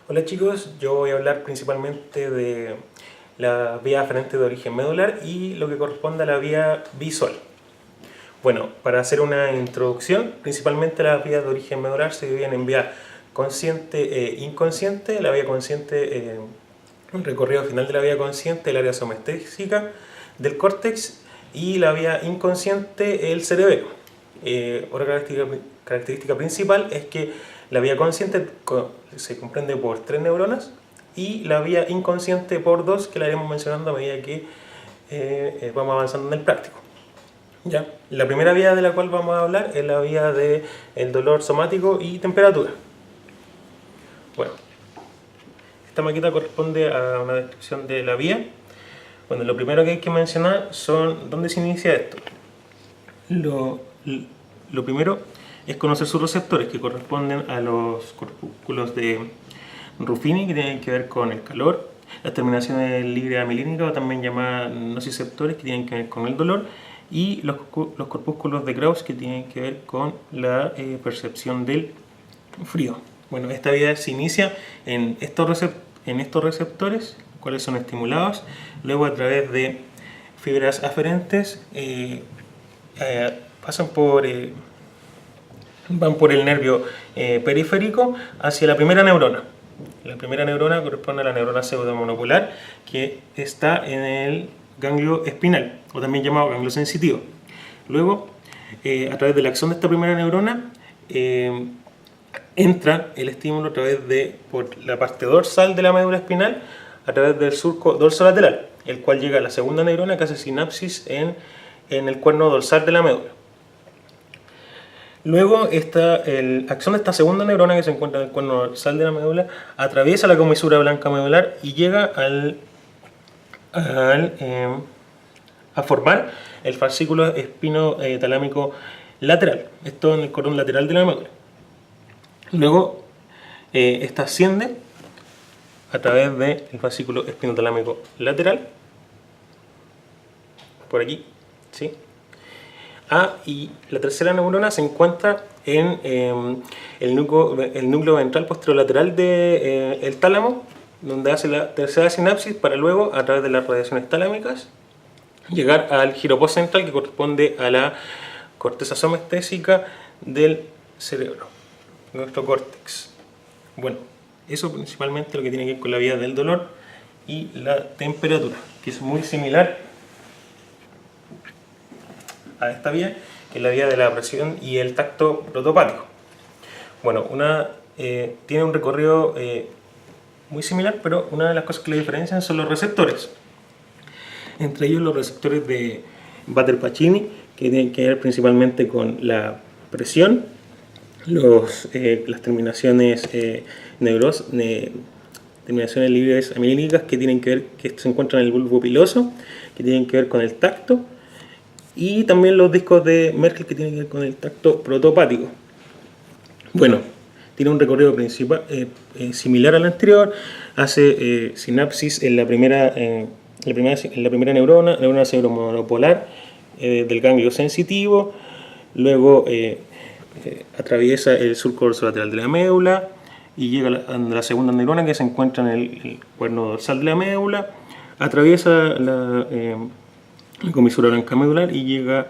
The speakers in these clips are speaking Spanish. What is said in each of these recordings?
Hola chicos, yo voy a hablar principalmente de la vía aferente de origen medular y lo que corresponde a la vía visual. Bueno, para hacer una introducción, principalmente las vías de origen medular se dividen en vía consciente e inconsciente. La vía consciente, un recorrido final de la vía consciente, el área somestésica del córtex, y la vía inconsciente, el cerebelo. Otra característica principal es que la vía consciente se comprende por 3 neuronas y la vía inconsciente por 2, que la iremos mencionando a medida que vamos avanzando en el práctico. Ya. La primera vía de la cual vamos a hablar es la vía del dolor somático y temperatura. Bueno, esta maqueta corresponde a una descripción de la vía. Bueno, lo primero que hay que mencionar son dónde se inicia esto. Lo primero es conocer sus receptores, que corresponden a los corpúsculos de Ruffini, que tienen que ver con el calor, las terminaciones libres amilínicas, o también llamadas nociceptores, que tienen que ver con el dolor, y los corpúsculos de Krauss, que tienen que ver con la percepción del frío. Bueno, esta vía se inicia en estos receptores, cuales son estimulados, luego a través de fibras aferentes, van por el nervio periférico hacia la primera neurona. La primera neurona corresponde a la neurona pseudomonopolar, que está en el ganglio espinal, o también llamado ganglio sensitivo. Luego, a través de la acción de esta primera neurona, entra el estímulo a través por la parte dorsal de la médula espinal, a través del surco dorsolateral, el cual llega a la segunda neurona que hace sinapsis en el cuerno dorsal de la médula. Luego, la acción de esta segunda neurona que se encuentra en el cuerno dorsal de la médula atraviesa la comisura blanca medular y llega a formar el fascículo espinotalámico lateral, esto en el cordón lateral de la médula. Luego, esta asciende a través del fascículo espinotalámico lateral, por aquí, ¿sí? Y la tercera neurona se encuentra en el núcleo ventral posterolateral del tálamo, donde hace la tercera sinapsis para luego, a través de las radiaciones talámicas, llegar al giro postcentral, que corresponde a la corteza somestésica del cerebro, nuestro córtex. Bueno, eso principalmente lo que tiene que ver con la vía del dolor y la temperatura, que es muy similar a esta vía, que es la vía de la presión y el tacto protopático. Bueno, tiene un recorrido muy similar, pero una de las cosas que la diferencian son los receptores. Entre ellos los receptores de Bader-Pacini, que tienen que ver principalmente con la presión, las terminaciones terminaciones libres amilínicas, que tienen que ver, que se encuentran en el bulbo piloso, que tienen que ver con el tacto, y también los discos de Merkel, que tienen que ver con el tacto protopático. Bueno, tiene un recorrido principal similar al anterior, hace sinapsis en la primera neurona pseudomonopolar del ganglio sensitivo, luego atraviesa el surco dorsolateral de la médula y llega a la segunda neurona, que se encuentra en el cuerno dorsal de la médula, atraviesa la comisura blanca medular y llega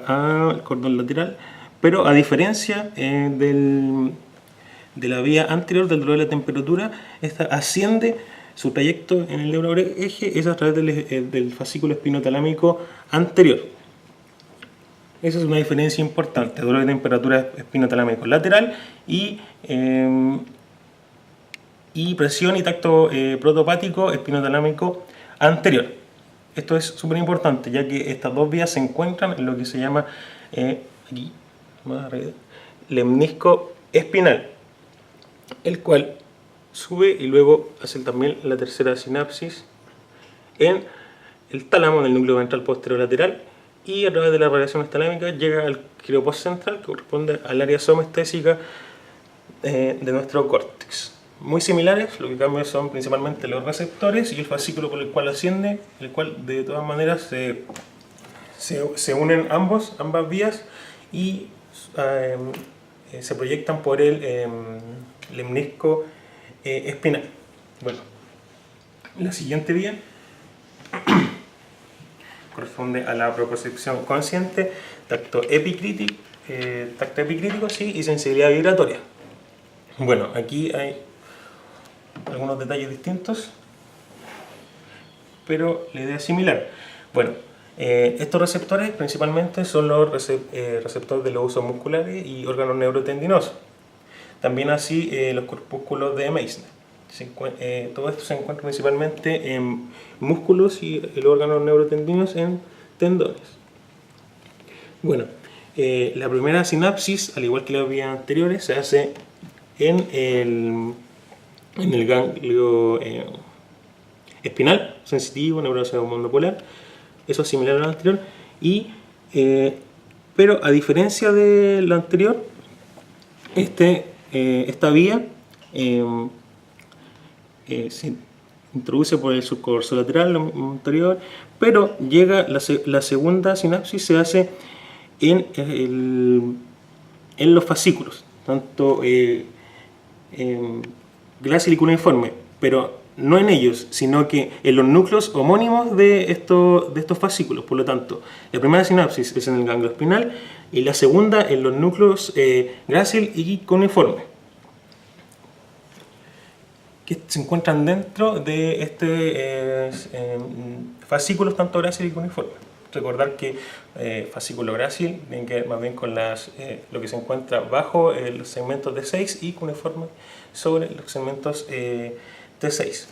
al cordón lateral, pero a diferencia de la vía anterior del dolor de la temperatura, esta asciende, su trayecto en el neuroeje es a través del fascículo espinotalámico anterior. Esa es una diferencia importante: dolor de temperatura espinotalámico lateral y presión y tacto protopático espinotalámico anterior. Esto es súper importante, ya que estas dos vías se encuentran en lo que se llama aquí, más arriba, lemnisco espinal, el cual sube y luego hace también la tercera sinapsis en el tálamo, en el núcleo ventral posterolateral, y a través de las radiaciones talámicas llega al giro postcentral, que corresponde al área somestésica de nuestro córtex. Muy similares, lo que cambia son principalmente los receptores y el fascículo por el cual asciende, el cual de todas maneras se unen ambas vías y se proyectan por el lemnisco espinal. Bueno, la siguiente vía corresponde a la propiocepción consciente, tacto epicrítico, sí, y sensibilidad vibratoria. Bueno, aquí hay algunos detalles distintos, pero la idea es similar. Bueno, estos receptores principalmente son los receptores de los usos musculares y órganos neurotendinosos. También así los corpúsculos de Meissner. Todo esto se encuentra principalmente en músculos y el órgano neurotendinoso en tendones. Bueno, la primera sinapsis, al igual que las vías anteriores, se hace en el ganglio espinal, sensitivo, neuronas monopolar. Eso es similar a lo anterior. Pero a diferencia de lo anterior, esta vía se introduce por el subcorso lateral, lo anterior, pero llega la segunda sinapsis se hace en los fascículos, tanto glácil y cuneiforme, pero no en ellos, sino que en los núcleos homónimos de estos fascículos. Por lo tanto, la primera sinapsis es en el ganglio espinal y la segunda en los núcleos glácil y cuneiforme, que se encuentran dentro de fascículos tanto grácil y cuneiforme. Recordar que fascículo grácil tiene que ver más bien con lo que se encuentra bajo los segmentos D6 y cuneiforme sobre los segmentos T6.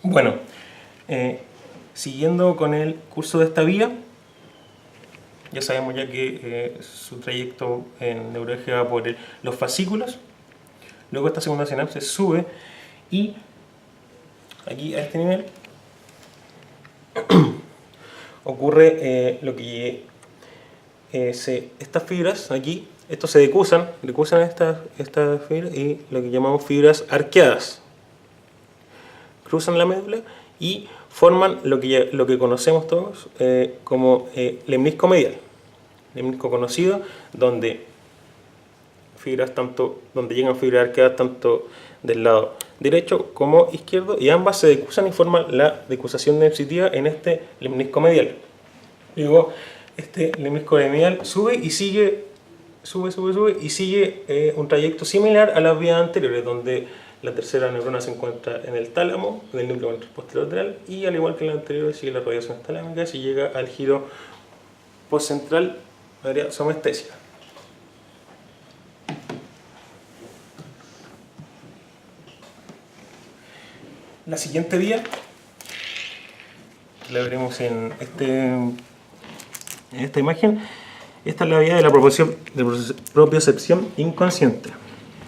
Bueno, siguiendo con el curso de esta vía, ya sabemos ya que su trayecto en neurología va por los fascículos. Luego esta segunda sinapsis sube y aquí a este nivel ocurre lo que estas fibras aquí, estos se decusan estas fibras y lo que llamamos fibras arqueadas. Cruzan la médula y forman lo que conocemos todos como lemnisco medial. Lemnisco conocido, donde llegan fibras arqueadas tanto del lado derecho como izquierdo, y ambas se decusan y forman la decusación densitativa en este lemnisco medial. Luego este lemnisco medial sube y sigue un trayecto similar a las vías anteriores, donde la tercera neurona se encuentra en el tálamo, en el núcleo posterior lateral, y al igual que en la anterior sigue la radiación talámica y llega al giro postcentral, área somestésica. La siguiente vía la veremos en esta imagen. Esta es la vía de la propiocepción inconsciente.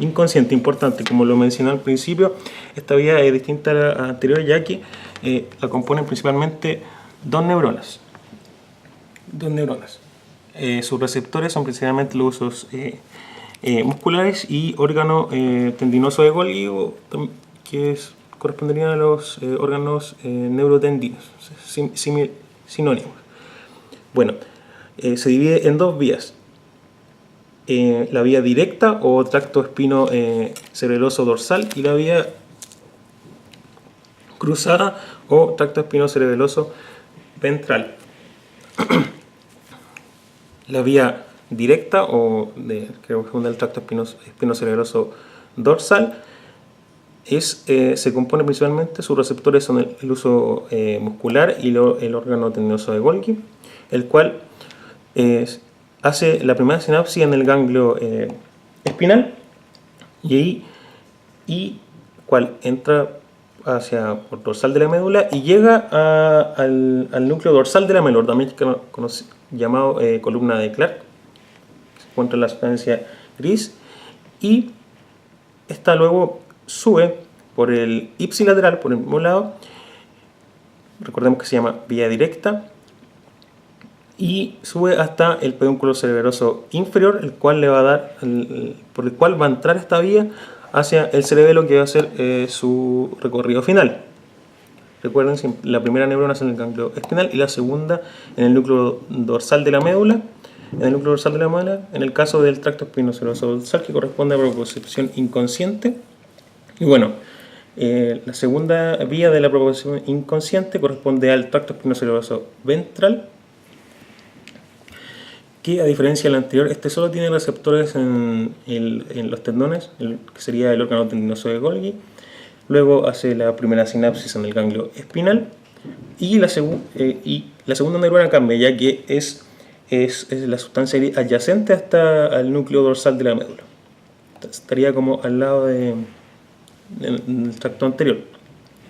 Inconsciente, importante, como lo mencioné al principio, esta vía es distinta a la anterior, ya que la componen principalmente dos neuronas. Sus receptores son principalmente los usos musculares y órgano tendinoso de Golgi, que corresponderían a los órganos neurotendinos, sinónimos. Bueno, se divide en dos vías. La vía directa o tracto espino cerebeloso dorsal y la vía cruzada o tracto espino cerebeloso ventral. La vía directa o que corresponde al tracto espino cerebeloso dorsal se compone principalmente, sus receptores son el uso muscular y el órgano tendinoso de Golgi, el cual hace la primera sinapsis en el ganglio espinal y cual entra por dorsal de la médula y llega al núcleo dorsal de la médula, también llamado columna de Clark, se encuentra en la sustancia gris, y esta luego sube por el ipsilateral, por el mismo lado, recordemos que se llama vía directa, y sube hasta el pedúnculo cerebeloso inferior, el cual por el cual va a entrar esta vía hacia el cerebelo, que va a ser su recorrido final. Recuerden, la primera neurona es en el ganglio espinal y la segunda en el núcleo dorsal de la médula. En el caso del tracto espinocerebroso dorsal, que corresponde a propiocepción inconsciente, Y bueno, la segunda vía de la propagación inconsciente corresponde al tracto espinocerebroso ventral, que a diferencia del anterior, este solo tiene receptores en los tendones, que sería el órgano tendinoso de Golgi. Luego hace la primera sinapsis en el ganglio espinal y la segunda neurona cambia, ya que es la sustancia adyacente hasta al núcleo dorsal de la médula. Estaría como al lado del tracto anterior.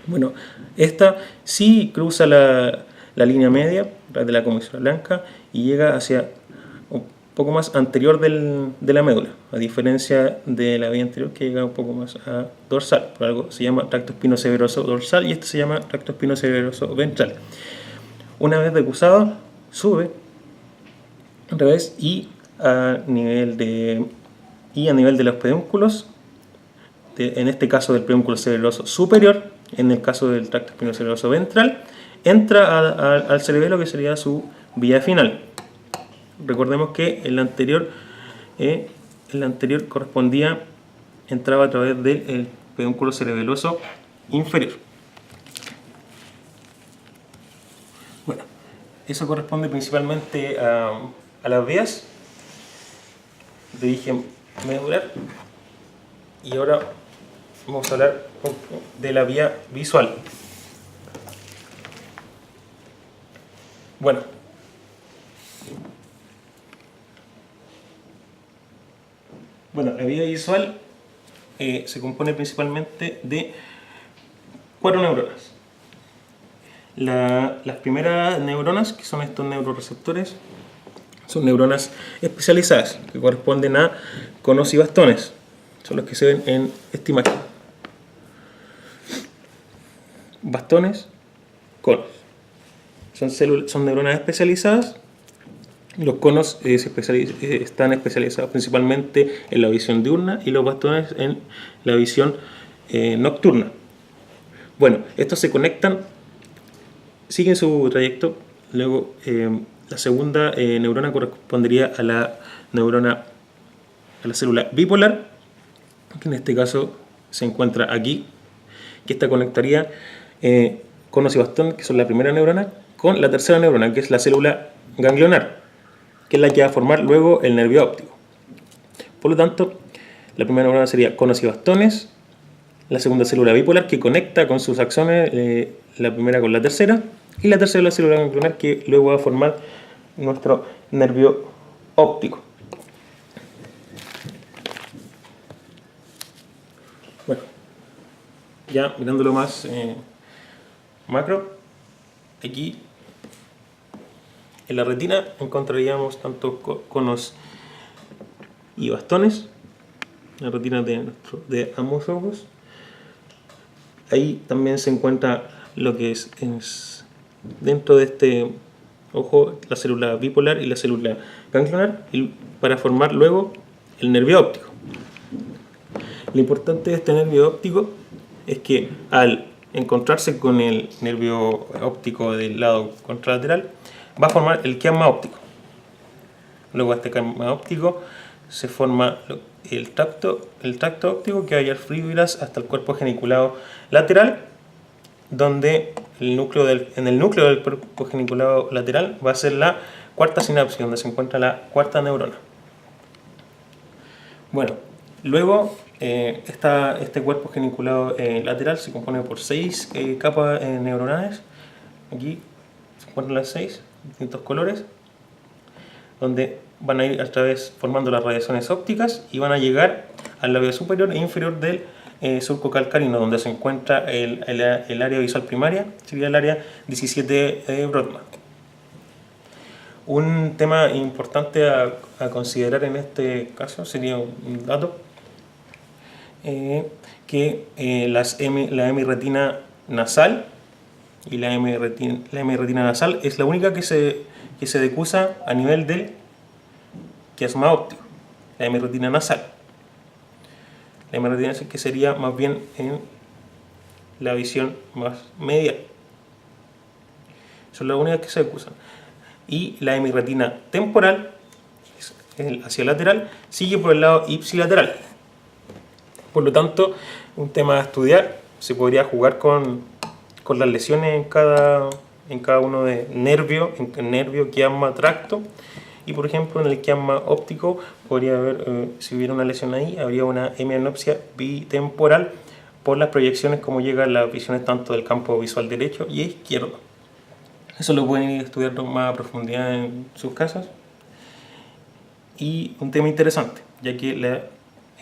Bueno, esta sí cruza la línea media de la comisura blanca y llega hacia un poco más anterior de la médula, a diferencia de la vía anterior que llega un poco más a dorsal. Por algo se llama tracto espinocerebroso dorsal y este se llama tracto espinocerebroso ventral. Una vez decusado, sube al revés y a nivel de los pedúnculos, en este caso del pedúnculo cerebroso superior, en el caso del tracto espinocerebroso ventral, entra al cerebelo, que sería su vía final. Recordemos que el anterior entraba a través del pedúnculo cerebeloso inferior. Bueno, eso corresponde principalmente a las vías de origen medular. Y ahora vamos a hablar de la vía visual. Bueno, la vía visual se compone principalmente de 4 neuronas. Las primeras neuronas, que son estos neuroreceptores, son neuronas especializadas que corresponden a conos y bastones. Son los que se ven en esta imagen. Bastones, conos. Son neuronas especializadas. Los conos están especializados principalmente en la visión diurna y los bastones en la visión nocturna. Bueno, estos se conectan, siguen su trayecto. Luego, la segunda neurona correspondería a la célula bipolar, que en este caso se encuentra aquí, que esta conectaría conos y bastón, que son la primera neurona, con la tercera neurona, que es la célula ganglionar, que es la que va a formar luego el nervio óptico. Por lo tanto, la primera neurona sería conos y bastones, la segunda célula bipolar, que conecta con sus axones la primera con la tercera, y la tercera la célula ganglionar, que luego va a formar nuestro nervio óptico. Bueno, ya mirándolo más macro, aquí en la retina encontraríamos tanto conos y bastones, la retina de ambos ojos. Ahí también se encuentra lo que es dentro de este ojo la célula bipolar y la célula ganglionar, para formar luego el nervio óptico. Lo importante de este nervio óptico es que al encontrarse con el nervio óptico del lado contralateral va a formar el quiasma óptico. Luego de este quiasma óptico se forma el tracto óptico, que va a llevar fibras hasta el cuerpo geniculado lateral, donde en el núcleo del cuerpo geniculado lateral va a ser la cuarta sinapsis, donde se encuentra la cuarta neurona. Bueno, luego este cuerpo geniculado lateral se compone por 6 capas neuronales. Aquí se encuentran las 6, distintos colores, donde van a ir a través formando las radiaciones ópticas y van a llegar al labio superior e inferior del surco calcarino, donde se encuentra el área visual primaria, sería el área 17 de Brodmann. Un tema importante a considerar en este caso sería un dato, que la hemirretina nasal y la hemirretina nasal es la única que se decusa a nivel del quiasma óptico, la hemirretina nasal. La hemirretina nasal, que sería más bien en la visión más medial. Son las únicas que se decusan. Y la hemirretina temporal, hacia el lateral, sigue por el lado ipsilateral. Por lo tanto, un tema a estudiar, se podría jugar con las lesiones en cada uno de nervio, en nervio, quiasma, tracto. Y por ejemplo, en el quiasma óptico podría haber, si hubiera una lesión ahí, habría una hemianopsia bitemporal por las proyecciones como llegan las visiones tanto del campo visual derecho y izquierdo. Eso lo pueden ir estudiando más a profundidad en sus casas. Y un tema interesante, ya que la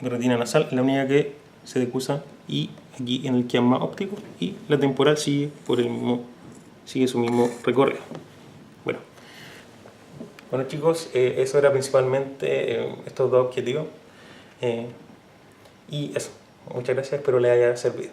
retina nasal es la única que se decusa y aquí en el quiasma óptico, y la temporal sigue su mismo recorrido. Bueno chicos, eso era principalmente estos dos objetivos. Y eso, muchas gracias, espero les haya servido.